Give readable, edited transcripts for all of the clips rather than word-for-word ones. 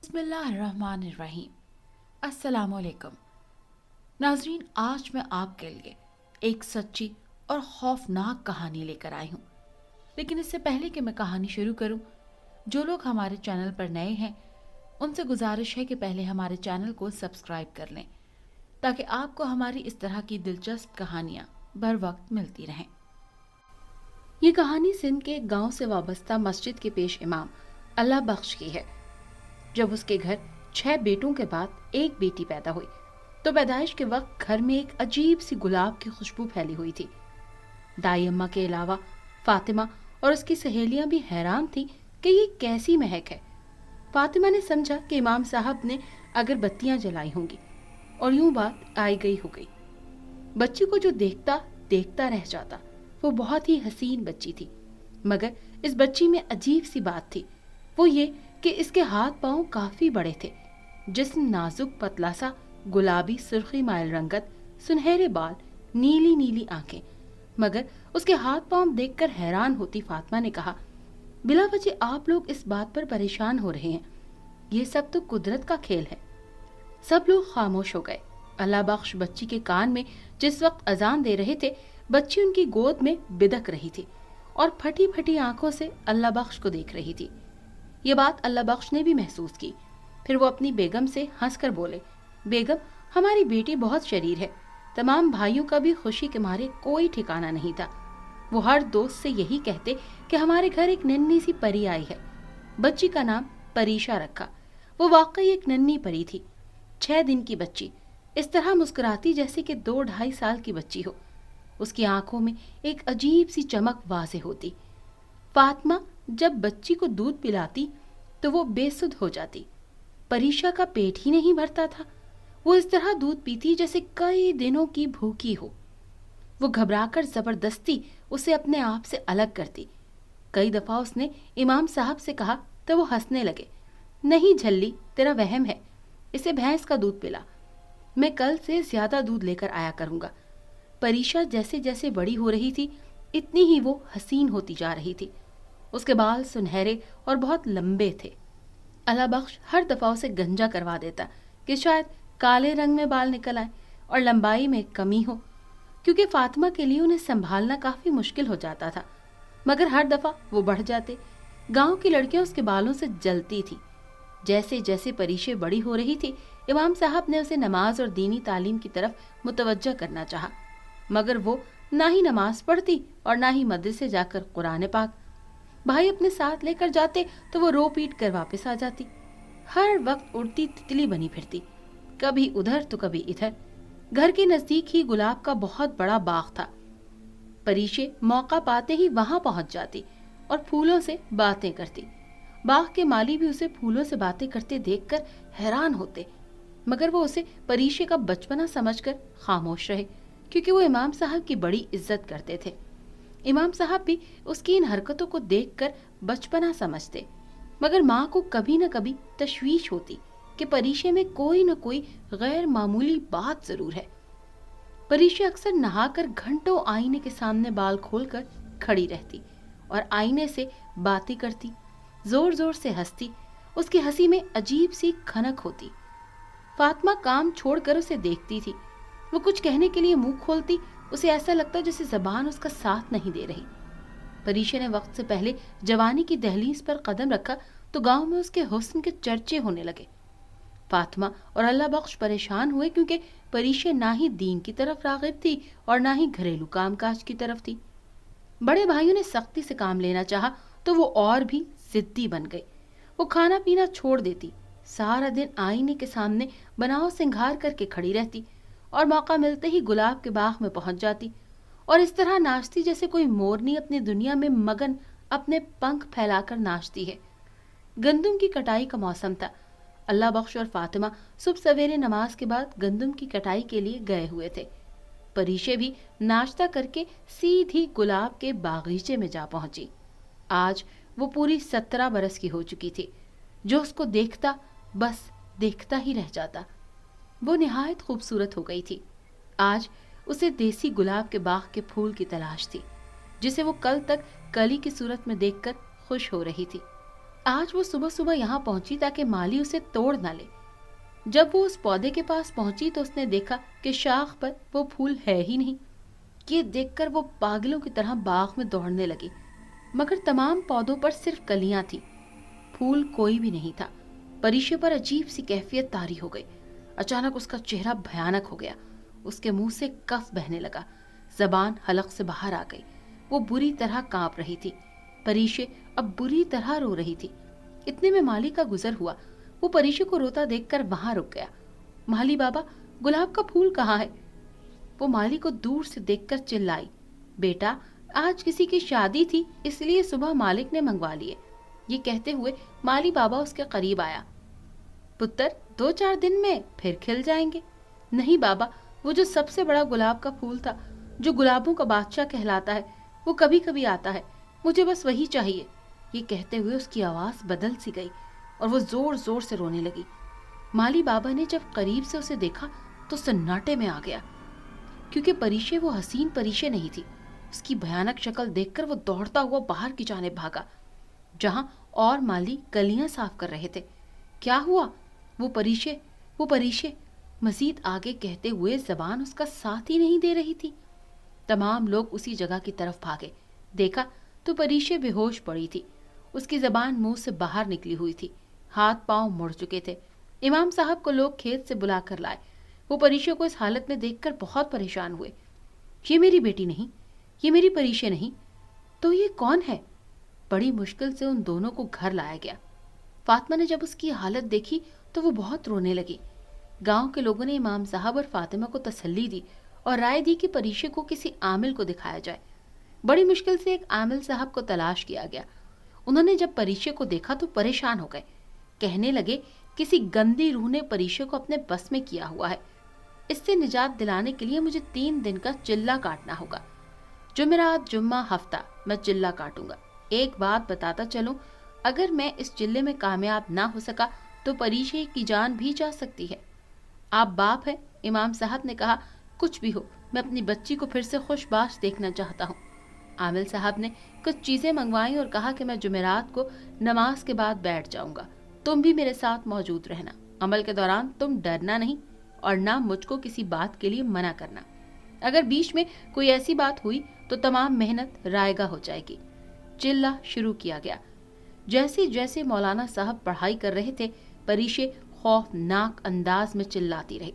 बिस्मिल्लाहिर्रहमानिर्रहीम। अस्सलाम वालेकुम नाजरीन, आज मैं आपके लिए एक सच्ची और खौफनाक कहानी लेकर आई हूँ। लेकिन इससे पहले कि मैं कहानी शुरू करूँ, जो लोग हमारे चैनल पर नए हैं उनसे गुजारिश है कि पहले हमारे चैनल को सब्सक्राइब कर लें ताकि आपको हमारी इस तरह की दिलचस्प कहानियाँ बर वक्त मिलती रहें। ये कहानी सिंध के एक गांव से वाबस्ता मस्जिद के पेश इमाम अल्लाह बख्श की है। जब उसके घर 6 बेटों के बाद एक बेटी पैदा हुई तो पैदाइश के वक्त घर में एक अजीब सी गुलाब की खुशबू फैली हुई थी। दाई अम्मा के अलावा फातिमा और उसकी सहेलियां भी हैरान थी कि ये कैसी महक है। फातिमा ने समझा कि इमाम साहब ने अगरबत्तियां जलाई होंगी और यूं बात आई गई हो गई। बच्ची को जो देखता देखता रह जाता। वो बहुत ही हसीन बच्ची थी, मगर इस बच्ची में अजीब सी बात थी। वो ये कि इसके हाथ पांव काफी बड़े थे, जिस्म नाजुक पतला सा, गुलाबी सुर्खी माइल रंगत, सुनहरे बाल, नीली नीली आंखें। मगर उसके हाथ पांव देखकर हैरान होती फातिमा ने कहा, बिला वजह आप लोग इस बात पर परेशान हो रहे हैं, ये सब तो कुदरत का खेल है। सब लोग खामोश हो गए। अल्लाह बख्श बच्ची के कान में जिस वक्त अजान दे रहे थे, बच्ची उनकी गोद में बिदक रही थी और फटी फटी आंखों से अल्लाह बख्श को देख रही थी। ये बात अल्लाह बख्श ने भी महसूस की। फिर वो अपनी बेगम से हंसकर बोले, बेगम, हमारी बेटी बहुत शरीर है। तमाम भाइयों का भी खुशी के मारे कोई ठिकाना नहीं था। वो हर दोस्त से यही कहते कि हमारे घर एक नन्ही सी परी आई है। बच्ची का नाम परीशा रखा। वो वाकई एक नन्ही परी थी, 6 दिन की बच्ची, इस तरह मुस्कुराती जैसे कि 2-2.5 साल की बच्ची हो। उसकी आंखों में एक अजीब सी चमक वाज़ेह होती। फातिमा जब बच्ची को दूध पिलाती तो वो बेसुध हो जाती। परीशा का पेट ही नहीं भरता था। वो इस तरह दूध पीती जैसे कई दिनों की भूखी हो। वो घबराकर जबरदस्ती उसे अपने आप से अलग करती। कई दफा उसने इमाम साहब से कहा तो वो हंसने लगे। नहीं झल्ली, तेरा वहम है, इसे भैंस का दूध पिला, मैं कल से ज्यादा दूध लेकर आया करूंगा। परीशा जैसे जैसे बड़ी हो रही थी, इतनी ही वो हसीन होती जा रही थी। उसके बाल सुनहरे और बहुत लंबे थे। अल्लाह बख्श हर दफा उसे गंजा करवा देता कि शायद काले रंग में बाल निकल आए और लंबाई में कमी हो, क्योंकि फातिमा के लिए उन्हें संभालना काफी मुश्किल हो जाता था। मगर हर दफा वो बढ़ जाते। गांव की लड़कियां उसके बालों से जलती थी। जैसे जैसे परीशे बड़ी हो रही थी, इमाम साहब ने उसे नमाज और दीनी तालीम की तरफ मुतवज्जह करना चाहा, मगर वो ना ही नमाज पढ़ती और ना ही मदरसे जाकर कुरान पाक। भाई अपने साथ लेकर जाते तो वो रो पीट कर वापस आ जाती। हर वक्त उड़ती तितली बनी फिरती, कभी उधर तो कभी इधर। घर के नजदीक ही गुलाब का बहुत बड़ा बाग था। परीशे मौका पाते ही वहां पहुंच जाती और फूलों से बातें करती। बाग के माली भी उसे फूलों से बातें करते देखकर हैरान होते, मगर वो उसे परीशे का बचपना समझकर खामोश रहे, क्योंकि वो इमाम साहब की बड़ी इज्जत करते थे। इमाम साहब भी उसकी इन हरकतों को देखकर बचपना समझते, मगर माँ को कभी न कभी तशवीश होती कि परीशे में कोई न कोई गैर मामूली बात जरूर है। परीशे अक्सर नहाकर घंटों आईने के सामने बाल खोलकर खड़ी रहती और आईने से बातें करती, जोर जोर से हंसती। उसकी हंसी में अजीब सी खनक होती। फातिमा काम छोड़कर उसे देखती थी। वो कुछ कहने के लिए मुंह खोलती, उसे ऐसा लगता जैसे जबान उसका साथ नहीं दे रही। परीशे ने वक्त से पहले जवानी की दहलीज पर कदम रखा तो गांव में उसके हुस्न के चर्चे होने लगे। फातिमा और अल्लाह बख्श परेशान हुए, क्योंकि परीशे ना ही दीन की तरफ रागिब थी और ना ही घरेलू कामकाज की तरफ थी। बड़े भाइयों ने सख्ती से काम लेना चाहा तो वो और भी जिद्दी बन गई। वो खाना पीना छोड़ देती, सारा दिन आईने के सामने बनाव सिंगार करके खड़ी रहती और मौका मिलते ही गुलाब के बाग में पहुंच जाती और इस तरह नाचती जैसे कोई मोरनी अपनी दुनिया में मगन अपने पंख फैलाकर नाचती है। गंदुम की कटाई का मौसम था। अल्लाह बख्श और फातिमा सुबह सवेरे नमाज के बाद गंदुम की कटाई के लिए गए हुए थे। परीशे भी नाश्ता करके सीधी गुलाब के बागीचे में जा पहुंची। आज वो पूरी 17 बरस की हो चुकी थी। जो उसको देखता बस देखता ही रह जाता। वो निहायत खूबसूरत हो गई थी। आज उसे देसी गुलाब के बाग के फूल की तलाश थी, जिसे वो कल तक कली की सूरत में देखकर खुश हो रही थी। आज वो सुबह सुबह यहाँ पहुंची ताकि माली उसे तोड़ ना ले। जब वो उस पौधे के पास पहुंची तो उसने देखा कि शाख पर वो फूल है ही नहीं। ये देखकर वो पागलों की तरह बाग में दौड़ने लगी, मगर तमाम पौधों पर सिर्फ कलियां थी, फूल कोई भी नहीं था। परिशे पर अजीब सी कैफियत तारी हो गई। अचानक उसका चेहरा भयानक हो गया, उसके मुंह से कफ बहने लगा, जबान हलक से बाहर आ गई। वो बुरी तरह कांप रही थी। परिशे अब बुरी तरह रो रही थी। इतने में माली का गुजर हुआ। वो परिशे को रोता देखकर वहां रुक गया। माली बाबा, गुलाब का फूल कहाँ है? वो माली को दूर से देखकर चिल्लाई, बेटा, आज किसी की शादी थी इसलिए सुबह मालिक ने मंगवा लिए। ये कहते हुए माली बाबा उसके करीब आया। पुत्र, 2-4 दिन में फिर खिल जाएंगे। नहीं बाबा, वो जो सबसे बड़ा गुलाब का फूल था, जो गुलाबों का बादशाह कहलाता है, वो कभी कभी आता है, मुझे बस वही चाहिए। ये कहते हुए उसकी आवाज बदल सी गई और वो जोर जोर से रोने लगी। माली बाबा ने जब करीब से उसे देखा तो सन्नाटे में आ गया, क्योंकि परिशे वो हसीन परिशे नहीं थी। उसकी भयानक शक्ल देखकर वो दौड़ता हुआ बाहर की जाने भागा, जहां और माली कलियां साफ कर रहे थे। क्या हुआ? वो परिशे मजीद आगे कहते हुए जबान उसका साथ ही नहीं दे रही थी। तमाम लोग उसी जगह की तरफ भागे। देखा तो परिशे बेहोश पड़ी थी। उसकी जबान मुंह से बाहर निकली हुई थी, हाथ पांव मुड़ चुके थे। इमाम साहब को लोग खेत से बुलाकर लाए। वो परिशे को इस हालत में देखकर बहुत परेशान हुए। ये मेरी बेटी नहीं, ये मेरी परिशे नहीं, तो ये कौन है? बड़ी मुश्किल से उन दोनों को घर लाया गया। फातिमा ने जब उसकी हालत देखी तो वो बहुत रोने लगी। गांव के लोगों ने इमाम साहब और फातिमा को तसल्ली दी और राय दी कि परिशे को किसी आमिल को दिखाया जाए। बड़ी मुश्किल से एक आमिल साहब को तलाश किया गया। उन्होंने जब परिशे को देखा तो परेशान हो गए। कहने लगे, किसी गंदी रूह ने परिशे को अपने बस में किया हुआ है। इससे निजात दिलाने के लिए मुझे 3 दिन का चिल्ला काटना होगा। जुमेरात, जुम्मा, हफ्ता मैं चिल्ला काटूंगा। एक बात बताता चलूं, अगर मैं इस चिल्ले में कामयाब ना हो सका तो परिशे की जान भी जा सकती है। आप बाप है, इमाम साहब ने कहा, कुछ भी हो, मैं अपनी बच्ची को फिर से खुशबाश देखना चाहता हूँ। आमिल साहब ने कुछ चीजें मंगवाई और कहा कि मैं जुमेरात को नमाज के बाद बैठ जाऊंगा। तुम भी मेरे साथ मौजूद रहना। अमल के दौरान तुम डरना नहीं और ना मुझको किसी बात के लिए मना करना। अगर बीच में कोई ऐसी बात हुई तो तमाम मेहनत रायगा हो जाएगी। चिल्ला शुरू किया गया। जैसे जैसे मौलाना साहब पढ़ाई कर रहे थे, परिशे खौफनाक अंदाज में चिल्लाती रही,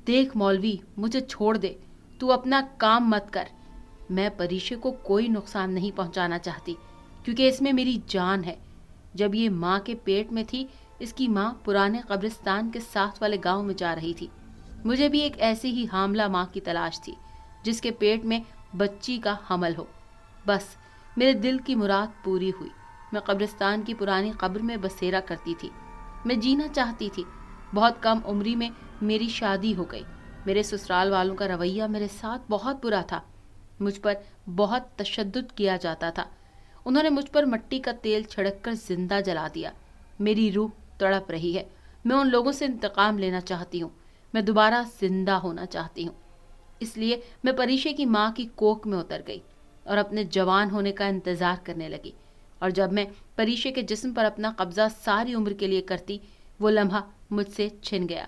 देख मौलवी, मुझे छोड़ दे, तू अपना काम मत कर। मैं परिशे को कोई नुकसान नहीं पहुंचाना चाहती, क्योंकि इसमें मेरी जान है। जब ये माँ के पेट में थी, इसकी माँ पुराने कब्रिस्तान के साथ वाले गांव में जा रही थी। मुझे भी एक ऐसी ही हामला माँ की तलाश थी, जिसके पेट में बच्ची का हमल हो। बस मेरे दिल की मुराद पूरी हुई। मैं कब्रिस्तान की पुरानी कब्र में बसेरा करती थी। मैं जीना चाहती थी। बहुत कम उम्री में मेरी शादी हो गई। मेरे ससुराल वालों का रवैया मेरे साथ बहुत बुरा था। मुझ पर बहुत तशद्दुद किया जाता था। उन्होंने मुझ पर मिट्टी का तेल छिड़क कर जिंदा जला दिया। मेरी रूह तड़प रही है। मैं उन लोगों से इंतकाम लेना चाहती हूँ। मैं दोबारा जिंदा होना चाहती हूँ। इसलिए मैं परिशे की माँ की कोख में उतर गई और अपने जवान होने का इंतजार करने लगी। और जब मैं परिशे के जिस्म पर अपना कब्जा सारी उम्र के लिए करती, वो लम्हा मुझसे छिन गया।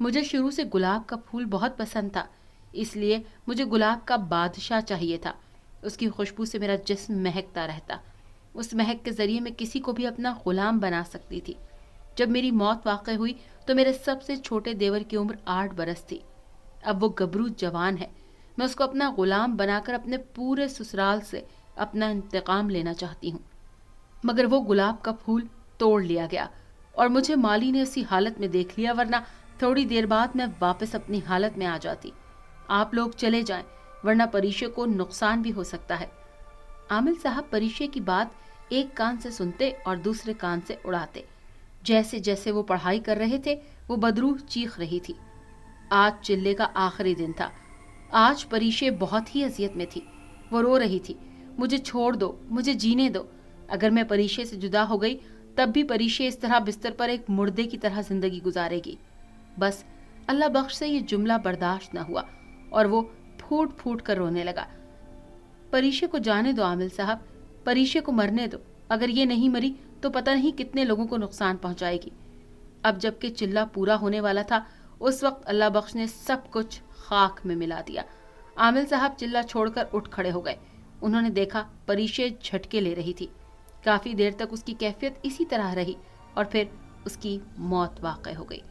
मुझे शुरू से गुलाब का फूल बहुत पसंद था, इसलिए मुझे गुलाब का बादशाह चाहिए था। उसकी खुशबू से मेरा जिस्म महकता रहता। उस महक के जरिए मैं किसी को भी अपना गुलाम बना सकती थी। जब मेरी मौत वाक़ई हुई तो मेरे सबसे छोटे देवर की उम्र 8 बरस थी। अब वो गबरू जवान है। मैं उसको अपना गुलाम बनाकर अपने पूरे ससुराल से अपना इंतकाम लेना चाहती हूँ। मगर वो गुलाब का फूल तोड़ लिया गया और मुझे माली ने उसी हालत में देख लिया, वरना थोड़ी देर बाद मैं वापस अपनी हालत में आ जाती। आप लोग चले जाएं, वरना परिशे को नुकसान भी हो सकता है। आमिल साहब परिशे की बात एक कान से सुनते और दूसरे कान से उड़ाते। जैसे जैसे वो पढ़ाई कर रहे थे, वो बदरूह चीख रही थी। आज चिल्ले का आखिरी दिन था। आज परिशे बहुत ही अजियत में थी। वो रो रही थी, मुझे छोड़ दो, मुझे जीने दो। अगर मैं परिशे से जुदा हो गई तब भी परिशे इस तरह बिस्तर पर एक मुर्दे की तरह जिंदगी गुजारेगी। बस अल्लाह बख्श से ये जुमला बर्दाश्त न हुआ और वो फूट फूट कर रोने लगा। परिशे को जाने दो आमिल साहब, परिशे को मरने दो। अगर ये नहीं मरी तो पता नहीं कितने लोगों को नुकसान पहुंचाएगी। अब जबकि चिल्ला पूरा होने वाला था, उस वक्त अल्लाह बख्श ने सब कुछ खाक में मिला दिया। आमिल साहब चिल्ला छोड़कर उठ खड़े हो गए। उन्होंने देखा परीशे झटके ले रही थी। काफी देर तक उसकी कैफियत इसी तरह रही और फिर उसकी मौत वाक़ हो गई।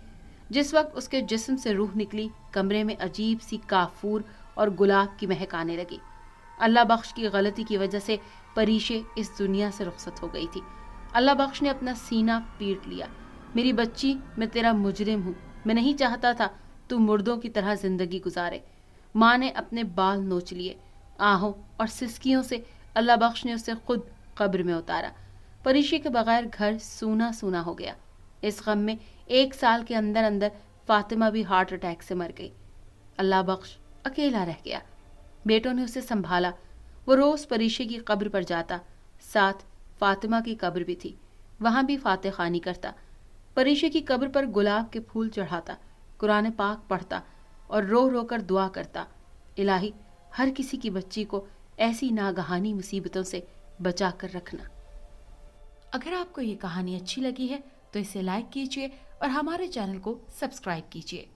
जिस वक्त उसके जिस्म से रूह निकली, कमरे में अजीब सी काफूर और गुलाब की महक आने लगी। अल्लाह बख्श की गलती की वजह से परीशे इस दुनिया से रुखसत हो गई थी। अल्लाह बख्श ने अपना सीना पीट लिया। मेरी बच्ची, मैं तेरा मुजरिम हूँ। मैं नहीं चाहता था तू मुर्दों की तरह जिंदगी गुजारे। माँ ने अपने बाल नोच लिए। आहों और सिसकियों से अल्लाह बख्श ने उसे खुद कब्र में उतारा। परीशे के बगैर घर सूना सूना हो गया। इस गम में 1 साल के अंदर अंदर फातिमा भी हार्ट अटैक से मर गई। अल्लाह बख्श अकेला रह गया। बेटों ने उसे संभाला। वो रोज परीशे की कब्र पर जाता। साथ फातिमा की कब्र भी थी, वहां भी फातिह खानी करता। परीशे की कब्र पर गुलाब के फूल चढ़ाता, कुरान पाक पढ़ता और रो रो कर दुआ करता, इलाही हर किसी की बच्ची को ऐसी नागहानी मुसीबतों से बचा कर रखना। अगर आपको ये कहानी अच्छी लगी है तो इसे लाइक कीजिए और हमारे चैनल को सब्सक्राइब कीजिए।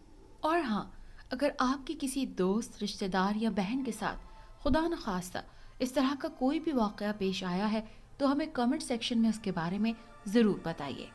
और हाँ, अगर आपके किसी दोस्त, रिश्तेदार या बहन के साथ खुदा न खास्ता इस तरह का कोई भी वाक़या पेश आया है तो हमें कमेंट सेक्शन में उसके बारे में ज़रूर बताइए।